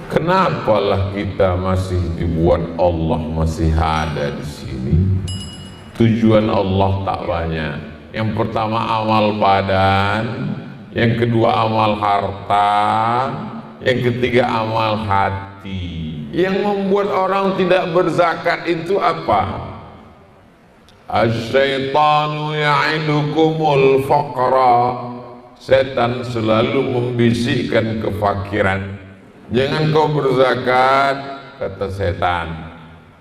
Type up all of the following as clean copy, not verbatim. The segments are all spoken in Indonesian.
Kenapalah kita masih dibuat Allah masih ada di sini? Tujuan Allah tak banyak. Yang pertama amal badan, yang kedua amal harta, yang ketiga amal hati. Yang membuat orang tidak berzakat itu apa? Asy-syaitanu ya'idukumul faqra. Setan selalu membisikkan kefakiran. Jangan kau berzakat, kata setan,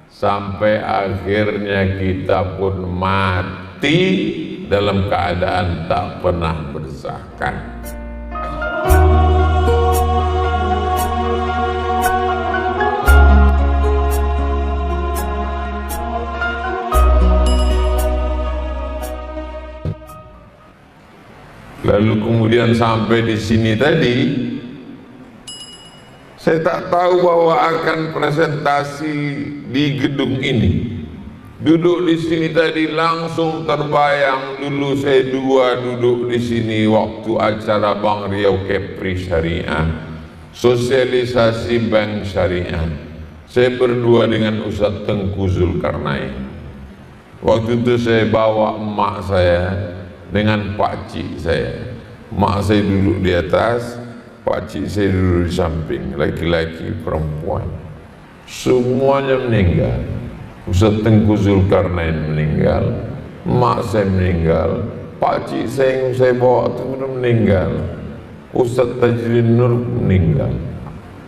sampai akhirnya kita pun mati dalam keadaan tak pernah berzakat. Lalu kemudian sampai di sini tadi, saya tak tahu bahwa akan presentasi di gedung ini. Duduk di sini tadi langsung terbayang dulu saya duduk di sini waktu acara Bang Riau Kepri Syariah, sosialisasi Bank Syariah. Saya berdua dengan Ustaz Tengku Zulkarnain. Waktu itu saya bawa emak saya dengan Pak Cik saya. Mak saya duduk di atas, Pak Cik saya duduk di samping, laki-laki perempuan. Semuanya meninggal. Ustaz Tengku Zulkarnain meninggal, mak saya meninggal, Pak Cik saya yang saya bawa itu meninggal, Ustaz Tajlin Nur meninggal.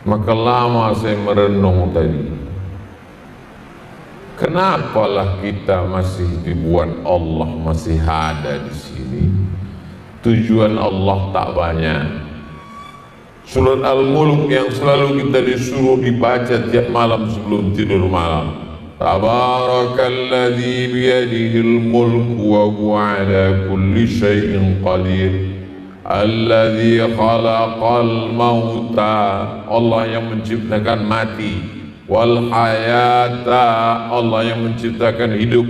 Maka lama saya merenung tadi, kenapalah kita masih dibuat Allah masih ada di sini? Tujuan Allah tak banyak. Surat Al-Mulk yang selalu kita disuruh dibaca tiap malam sebelum tidur malam. Tabarakalladzi biyadihil mulku wa huwa ala kulli syai'in qadir. Alladzi khalaqal mauta, Allah yang menciptakan mati, wal hayata, Allah yang menciptakan hidup,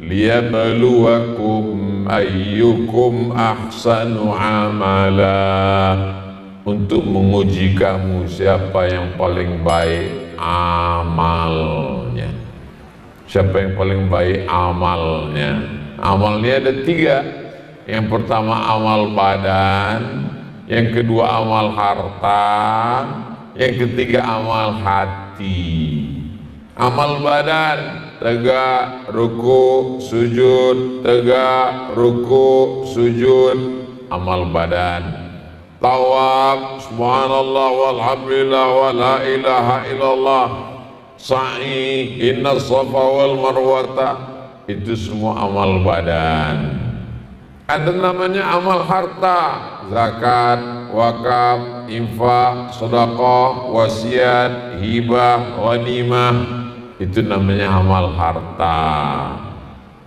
liyabluwakum ayyukum ahsanu amala, untuk menguji kamu siapa yang paling baik amalnya. Siapa yang paling baik amalnya? Amalnya ada 3. Yang pertama amal badan, yang kedua amal harta, yang ketiga amal hati. Amal badan, tegak, ruku, sujud, tegak, ruku, sujud, amal badan. Tawaf, subhanallah walhamdulillah wa la ilaha illallah, sa'i, inna safa wal marwata, itu semua amal badan. Ada namanya amal harta, zakat, wakaf, infak, sedekah, wasiat, hibah, ghanimah, itu namanya amal harta.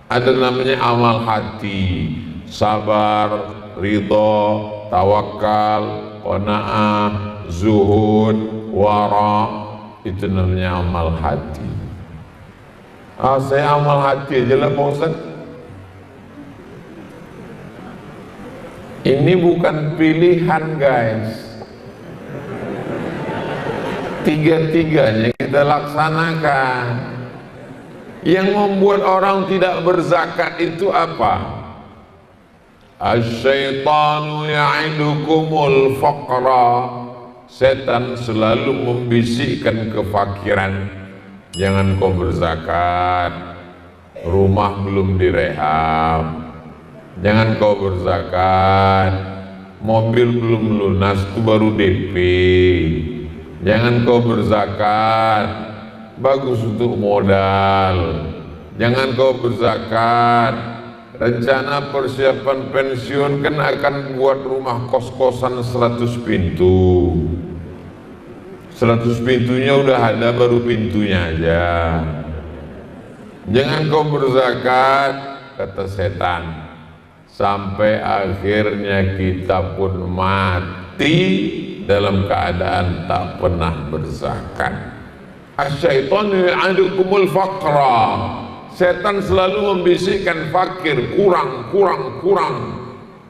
Ada namanya amal hati, sabar, ridho, tawakal, qanaah, zuhud, wara, itu namanya amal hati. Saya amal hati aja lah Pak Ustaz. Ini bukan pilihan guys, 3-tiganya kita laksanakan. Yang membuat orang tidak berzakat itu apa? Asy-syaitanu ya'idukumul faqra. Setan selalu membisikkan kefakiran. Jangan kau berzakat, rumah belum direhab. Jangan kau berzakat, mobil belum lunas itu baru DP. Jangan kau berzakat, bagus untuk modal. Jangan kau berzakat, rencana persiapan pensiun kan akan buat rumah kos-kosan 100 pintu. 100 pintunya udah ada, baru pintunya aja. Jangan kau berzakat, kata setan, sampai akhirnya kita pun mati dalam keadaan tak pernah berzakat. Asy-syaitanu ya'idukumul faqra. Setan selalu membisikkan fakir, kurang,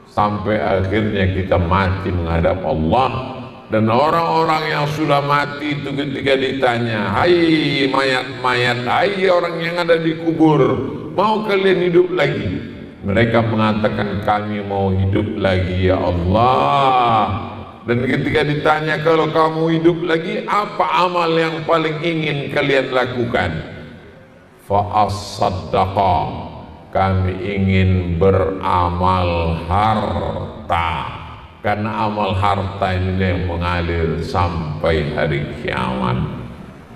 sampai akhirnya kita mati menghadap Allah Dan orang-orang yang sudah mati itu ketika ditanya, hai mayat-mayat, hai orang yang ada di kubur, mau kalian hidup lagi? Mereka mengatakan, kami mau hidup lagi ya Allah. Dan ketika ditanya, kalau kamu hidup lagi, apa amal yang paling ingin kalian lakukan? Fa'as-saddaqa, kami ingin beramal harta. Karena amal harta ini yang mengalir sampai hari kiamat.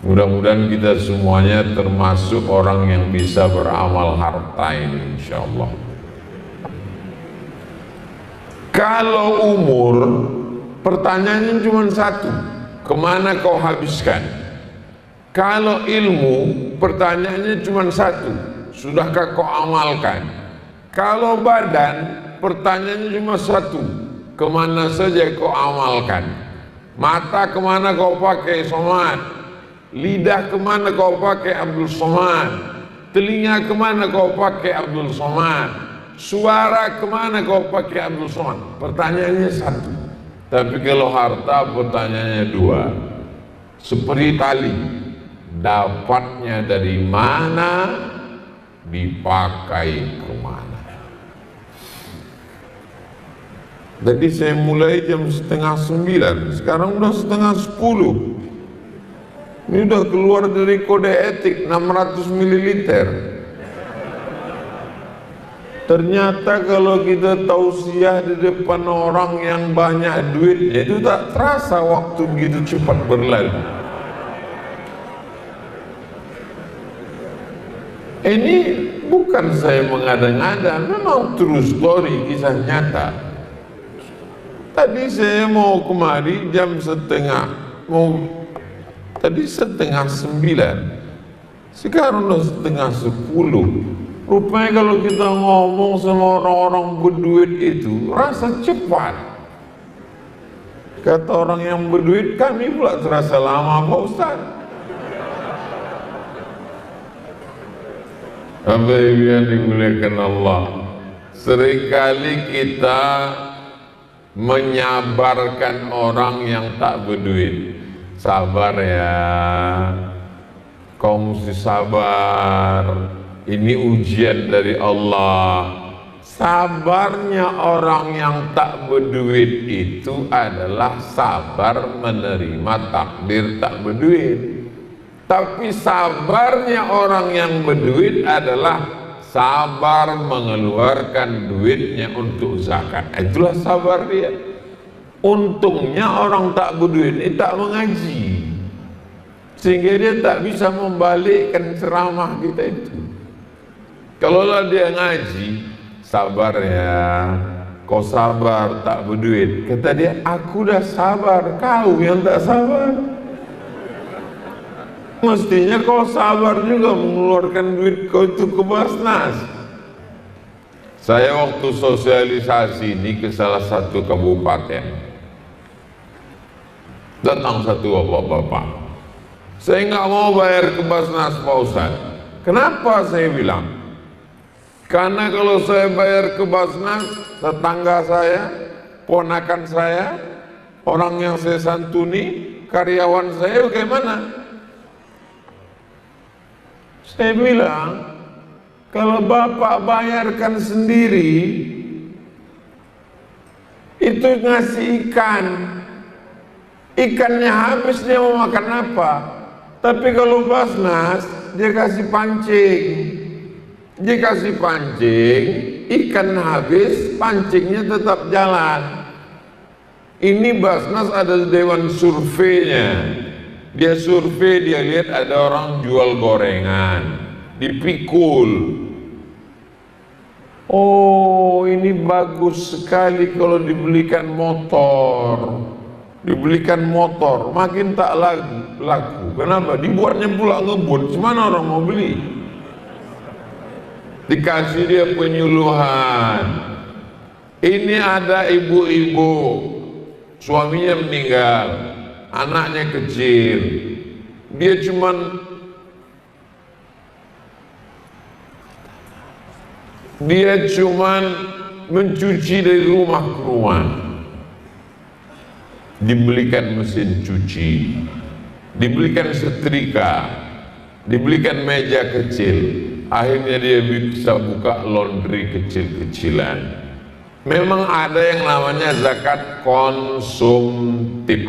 Mudah-mudahan kita semuanya termasuk orang yang bisa beramal harta ini, insyaallah. Kalau umur, pertanyaannya cuma satu, kemana kau habiskan? Kalau ilmu, pertanyaannya cuma satu, sudahkah kau amalkan? Kalau badan, pertanyaannya cuma satu, kemana saja kau amalkan? Mata kemana kau pakai sholat? Lidah kemana kau pakai Abdul Somad? Telinga kemana kau pakai Abdul Somad? Suara kemana kau pakai Abdul Somad? Pertanyaannya satu. Tapi kalau harta pertanyaannya dua. Seperti tali, dapatnya dari mana, dipakai kemana. Tadi saya mulai jam 8:30, sekarang udah 8:30. Ini udah keluar dari kode etik 600 ml. Ternyata kalau kita tausiah di depan orang yang banyak duitnya, itu tak terasa waktu begitu cepat berlalu. Ini bukan saya mengada-ngada, memang true story, kisah nyata. Tadi saya mau kemari jam tadi 8:30, sekarang udah 8:10. Rupanya kalau kita ngomong sama orang-orang berduit itu rasa cepat. Kata orang yang berduit, kami pula terasa lama Pak Ustaz. Bapak-Ibu yang dimuliakan Allah, seringkali kita menyabarkan orang yang tak berduit. Sabar ya, kau mesti sabar, ini ujian dari Allah. Sabarnya orang yang tak berduit itu adalah sabar menerima takdir tak berduit. Tapi sabarnya orang yang berduit adalah sabar mengeluarkan duitnya untuk zakat. Itulah sabar dia. Untungnya orang tak berduit ini tak mengaji, sehingga dia tak bisa membalikkan ceramah kita itu. Kalaulah dia ngaji, sabar ya, kau sabar tak berduit. Kata dia, aku dah sabar, kau yang tak sabar. Mestinya kau sabar juga mengeluarkan duit kau itu ke Basnas. Saya waktu sosialisasi ini ke salah satu kabupaten, datang satu bapak-bapak, saya nggak mau bayar ke Basnas Pak Ustaz. Kenapa? Saya bilang, karena kalau saya bayar ke Basnas, tetangga saya, ponakan saya, orang yang saya santuni, karyawan saya bagaimana? Saya bilang, kalau bapak bayarkan sendiri, itu ngasih ikan, ikannya habis dia mau makan apa? Tapi kalau Basnas, dia kasih pancing. Dia kasih pancing, ikan habis, pancingnya tetap jalan. Ini Basnas ada dewan surveinya. Dia survei, dia lihat ada orang jual gorengan, dipikul. Oh, ini bagus sekali kalau dibelikan motor. Dibelikan motor, makin tak laku. Kenapa? Dibuatnya pula ngebut, mana orang mau beli? Dikasih dia penyuluhan. Ini ada ibu-ibu, suaminya meninggal, anaknya kecil, dia cuman mencuci dari rumah ke rumah. dibelikan mesin cuci, dibelikan setrika, dibelikan meja kecil, akhirnya dia bisa buka laundry kecil-kecilan. Memang ada yang namanya zakat konsumtif.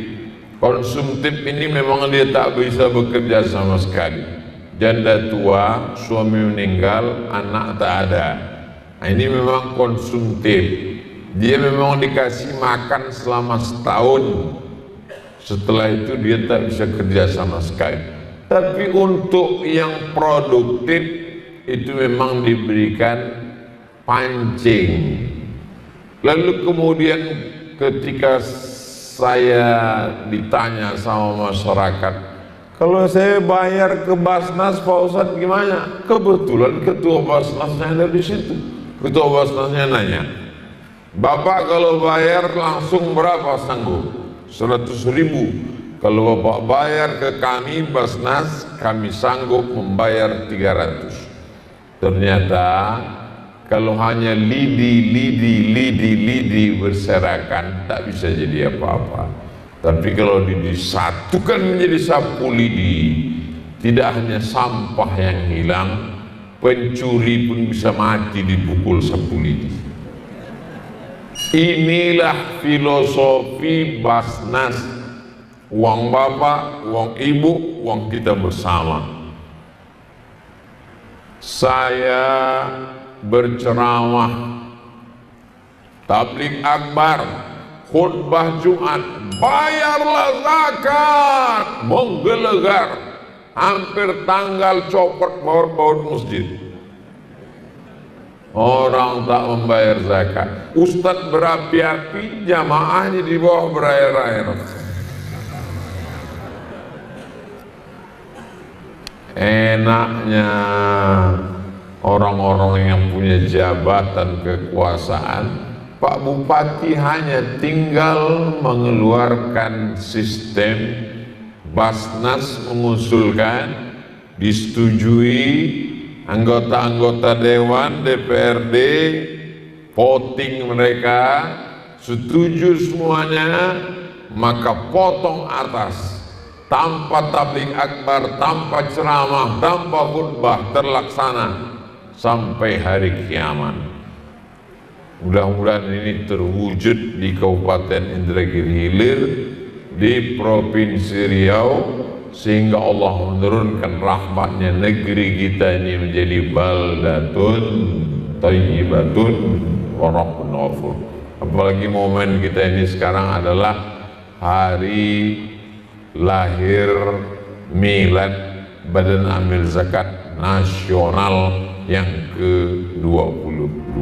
Konsumtif ini memang dia tak bisa bekerja sama sekali. Janda tua, suami meninggal, anak tak ada. Nah, ini memang konsumtif. Dia memang dikasih makan selama setahun. Setelah itu dia tak bisa kerja sama sekali. Tapi untuk yang produktif itu memang diberikan pancing. Lalu kemudian ketika saya ditanya sama masyarakat, kalau saya bayar ke Basnas Pak Ustadz gimana? Kebetulan ketua Basnasnya ada di situ. Ketua Basnasnya nanya, Bapak kalau bayar langsung berapa sanggup? 100.000. Kalau Bapak bayar ke kami Basnas, kami sanggup membayar 300. Ternyata kalau hanya lidi berserakan tak bisa jadi apa-apa. Tapi kalau disatukan menjadi sapu lidi, tidak hanya sampah yang hilang, pencuri pun bisa mati dipukul sapu lidi. Inilah filosofi Basnas. Uang bapak, uang ibu, uang kita bersama. Saya berceramah, tabligh akbar, khutbah Jumat, bayarlah zakat, menggelegar, hampir tanggal copot baut masjid. Orang tak membayar zakat. Ustadz berapi-api, jamaahnya di bawah berair-air. Enaknya orang-orang yang punya jabatan kekuasaan, Pak Bupati hanya tinggal mengeluarkan sistem, Basnas mengusulkan, disetujui, anggota-anggota Dewan, DPRD, voting mereka, setuju semuanya, maka potong atas. Tanpa tabligh akbar, tanpa ceramah, tanpa khutbah, terlaksana sampai hari kiamat. Mudah-mudahan ini terwujud di Kabupaten Indragiri Hilir, di Provinsi Riau, sehingga Allah menurunkan rahmatnya, negeri kita ini menjadi baldatun thayyibatun wa rabbun ghafur. Apalagi momen kita ini sekarang adalah hari lahir milad Badan Amil Zakat Nasional yang ke-22.